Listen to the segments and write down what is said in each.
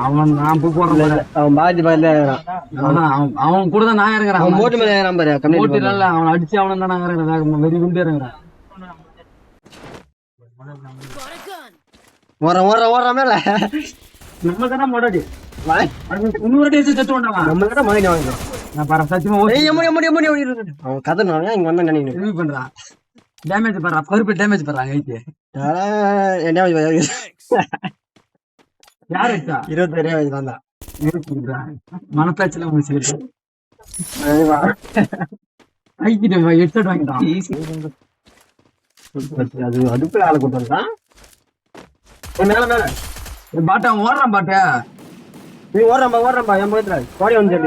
அவன் நான் போடுறேன். அவன் பாதி அவன் கூட தான் நான் இறங்குறேன். அவன் மோட்டு மேல இறங்குறேன். அவன் அடிச்சு அவன் தான் நான் இறங்குறேன். வெறி குண்டு இறங்குறேன். ஓடுறான் மேல நம்ம தானே மொடாடி இன்னொரு செத்து வந்தாங்க. நம்ம கிட்ட மணி வாங்க நான் பாரு சத்தியமா அவன் கதை இங்க வந்தா நினைக்கிறேன் பண்றான். டேமேஜ் பாரு கருப்பு டேமேஜ் பாரு ஐட்டு யாரு 20 டேமேஜ் வந்தா மனசாட்சியில முடிச்சு ஐக்கிட்ட ஹெட்செட் வாங்கிட்டான். அது அடுப்புல ஆளை கொண்டு வந்தான். மேல மேல பாட்டா ஓடுறான். பாட்டா நீ ஓடுறான்பா என் பக்கத்துல கோடி வந்து என்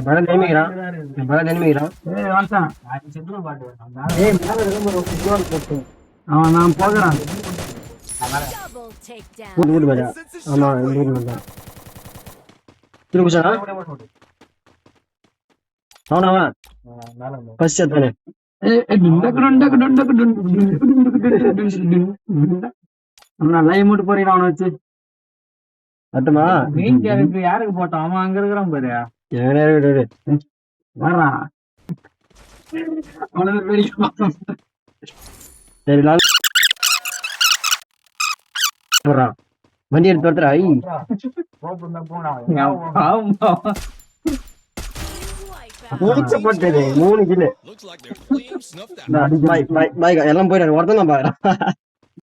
படம் நினைக்கிறான். அவன் நான் போகிறான். ஆமா போறீங்க அவனை வச்சு அட்டுமா மெயின் கேரக்டர் யாருக்கு போட்டான்? அவன் அங்க இருக்கிறான் பாரு. வர்றான் சரி வண்டி எடுத்து வரத்துறா. போட்டது 3 கிலோ எல்லாம் போயிடாரு. ஒருத்தான் நான் பாக்குறேன்.